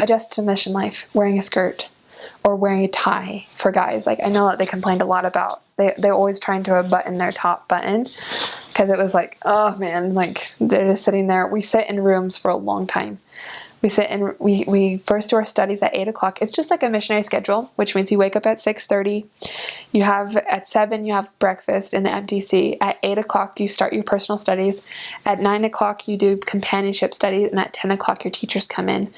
adjust to mission life, wearing a skirt or wearing a tie for guys. Like, I know that they complained a lot about, they're always trying to button their top button, because it was like, oh man, like they're just sitting there. We sit in rooms for a long time. We first do our studies at 8 o'clock. It's just like a missionary schedule, which means you wake up at 6:30. You have, at 7, you have breakfast in the MTC. At 8 o'clock, you start your personal studies. At 9 o'clock, you do companionship studies. And at 10 o'clock, your teachers come in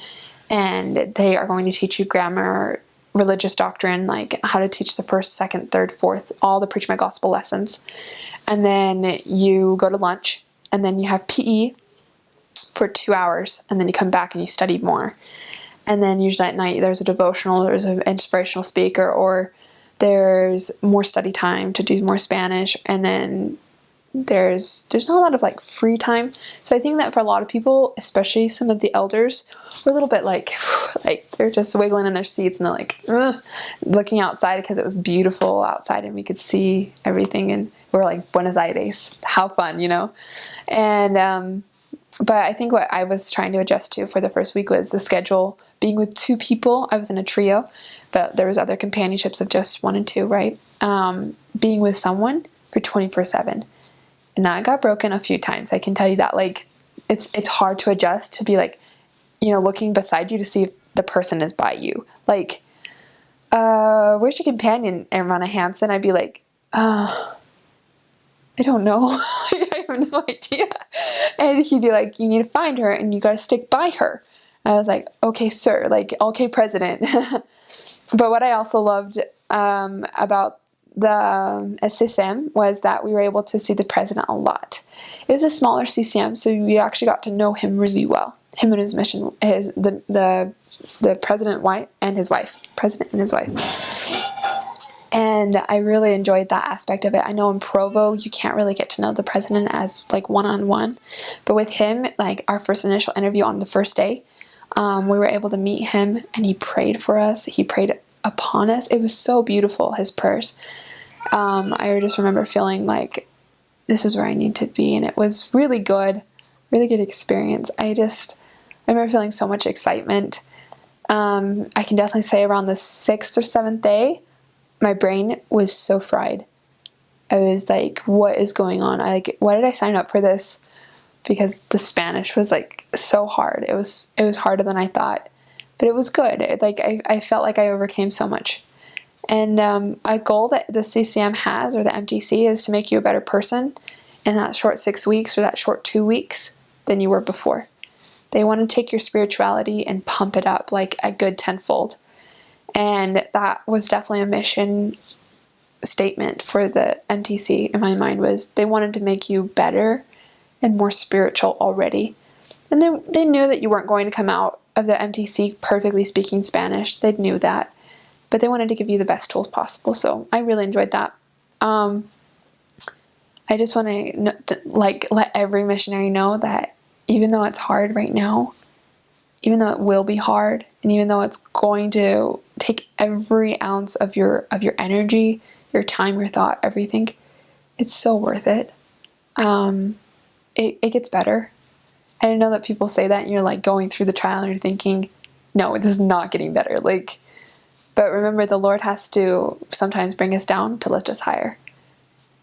and they are going to teach you grammar, religious doctrine, like how to teach the first, second, third, fourth, all the Preach My Gospel lessons. And then you go to lunch, and then you have PE for 2 hours, and then you come back and you study more. And then usually at night there's a devotional, there's an inspirational speaker, or there's more study time to do more Spanish. And then there's not a lot of like free time. So I think that for a lot of people, especially some of the elders, were a little bit like they're just wiggling in their seats, and they're like looking outside, because it was beautiful outside and we could see everything, and we're like, Buenos Aires, how fun, And but I think what I was trying to adjust to for the first week was the schedule being with 2 people. I was in a trio, but there was other companionships of just 1 and 2, right? Being with someone for 24/7. And that got broken a few times. I can tell you that. Like, it's hard to adjust to be like, looking beside you to see if the person is by you. Like, where's your companion, Ermana Hansen? I'd be like, I don't know. I have no idea. And he'd be like, you need to find her and you got to stick by her. And I was like, okay, sir. Like, okay, president. But what I also loved about the CCM was that we were able to see the president a lot. It was a smaller CCM, so we actually got to know him really well. Him and his mission, the president and his wife. President and his wife. And I really enjoyed that aspect of it. I know in Provo, you can't really get to know the president as like one-on-one. But with him, like our first initial interview on the first day, we were able to meet him, and he prayed for us. He prayed upon us. It was so beautiful, his prayers. I just remember feeling like this is where I need to be. And it was really good experience. I remember feeling so much excitement. I can definitely say around the 6th or 7th day, my brain was so fried. I was like, what is going on? Why did I sign up for this? Because the Spanish was like so hard. It was harder than I thought, but it was good. I felt like I overcame so much. And a goal that the CCM has, or the MTC, is to make you a better person in that short 6 weeks or that short 2 weeks than you were before. They want to take your spirituality and pump it up like a good tenfold. And that was definitely a mission statement for the MTC in my mind, was they wanted to make you better and more spiritual already. And they knew that you weren't going to come out of the MTC perfectly speaking Spanish. They knew that. But they wanted to give you the best tools possible. So I really enjoyed that. I just want to let every missionary know that even though it's hard right now, even though it will be hard, and even though it's going to take every ounce of your energy, your time, your thought, everything, it's so worth it. It gets better. And I know that people say that, and you're like going through the trial and you're thinking, no, this is not getting better. But remember, the Lord has to sometimes bring us down to lift us higher.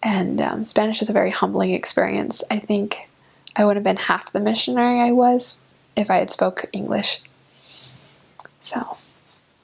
And Spanish is a very humbling experience. I think I would have been half the missionary I was if I had spoke English. So